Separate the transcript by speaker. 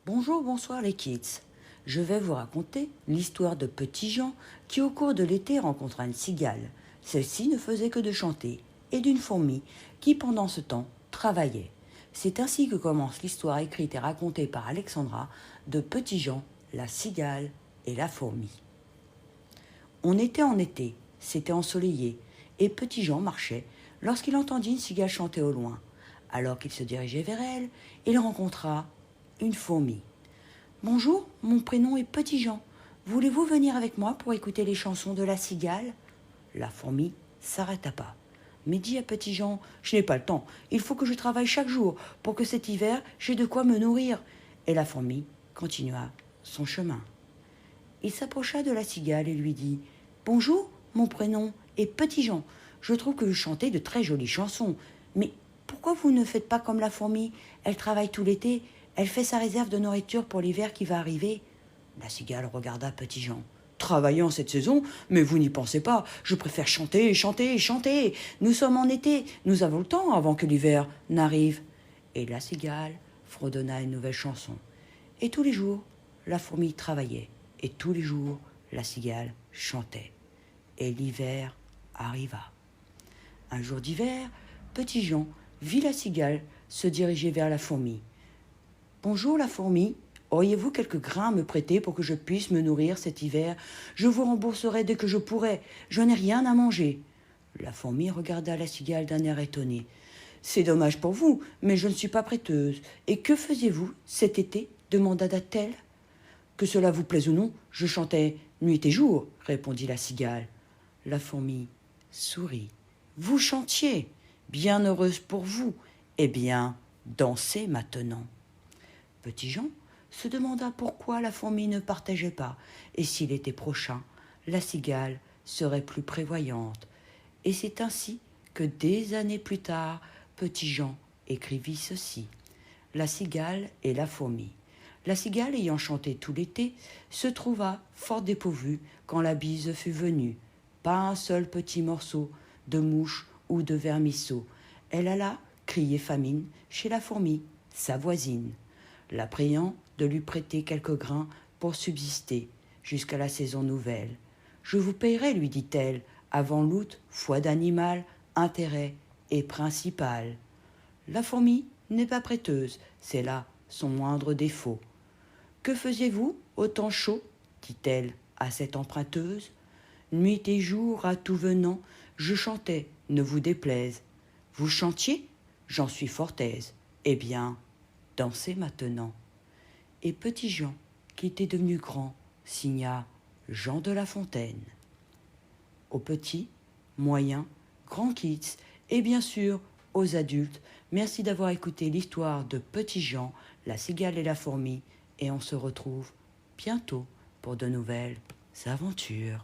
Speaker 1: Bonjour, bonsoir les kids. Je vais vous raconter l'histoire de Petit Jean qui au cours de l'été rencontra une cigale. Celle-ci ne faisait que de chanter et d'une fourmi qui pendant ce temps travaillait. C'est ainsi que commence l'histoire écrite et racontée par Alexandra de Petit Jean, la cigale et la fourmi. On était en été, c'était ensoleillé, et Petit Jean marchait lorsqu'il entendit une cigale chanter au loin. Alors qu'il se dirigeait vers elle, il rencontra une fourmi. Bonjour, mon prénom est Petit Jean. Voulez-vous venir avec moi pour écouter les chansons de la cigale ? La fourmi s'arrêta pas, mais dit à Petit Jean, je n'ai pas le temps, il faut que je travaille chaque jour pour que cet hiver j'ai de quoi me nourrir. Et la fourmi continua son chemin. Il s'approcha de la cigale et lui dit, bonjour, mon prénom est Petit Jean. Je trouve que vous chantez de très jolies chansons, mais pourquoi vous ne faites pas comme la fourmi ? Elle travaille tout l'été. Elle fait sa réserve de nourriture pour l'hiver qui va arriver. La cigale regarda Petit Jean. Travailler en cette saison, mais vous n'y pensez pas. Je préfère chanter, chanter, chanter. Nous sommes en été, nous avons le temps avant que l'hiver n'arrive. Et la cigale fredonna une nouvelle chanson. Et tous les jours, la fourmi travaillait. Et tous les jours, la cigale chantait. Et l'hiver arriva. Un jour d'hiver, Petit Jean vit la cigale se diriger vers la fourmi. Bonjour la fourmi, auriez-vous quelques grains à me prêter pour que je puisse me nourrir cet hiver ? Je vous rembourserai dès que je pourrai, je n'ai rien à manger. La fourmi regarda la cigale d'un air étonné. C'est dommage pour vous, mais je ne suis pas prêteuse. Et que faisiez-vous cet été ? Demanda-t-elle. Que cela vous plaise ou non, je chantais nuit et jour, répondit la cigale. La fourmi sourit. Vous chantiez, bien heureuse pour vous. Eh bien, dansez maintenant. Petit Jean se demanda pourquoi la fourmi ne partageait pas, et s'il était prochain, la cigale serait plus prévoyante. Et c'est ainsi que des années plus tard, Petit Jean écrivit ceci. La cigale et la fourmi. La cigale, ayant chanté tout l'été, se trouva fort dépourvue quand la bise fut venue. Pas un seul petit morceau de mouche ou de vermisseau. Elle alla crier famine chez la fourmi, sa voisine, la priant de lui prêter quelques grains pour subsister jusqu'à la saison nouvelle. Je vous payerai, lui dit-elle, avant l'août, foi d'animal, intérêt et principal. La fourmi n'est pas prêteuse, c'est là son moindre défaut. Que faisiez-vous au temps chaud ? dit-elle à cette emprunteuse. Nuit et jour, à tout venant, je chantais, ne vous déplaise. Vous chantiez ? J'en suis fort aise. Eh bien, dansez maintenant. Et Petit Jean, qui était devenu grand, signa Jean de La Fontaine. Aux petits, moyens, grands kids et bien sûr aux adultes, merci d'avoir écouté l'histoire de Petit Jean, la cigale et la fourmi, et on se retrouve bientôt pour de nouvelles aventures.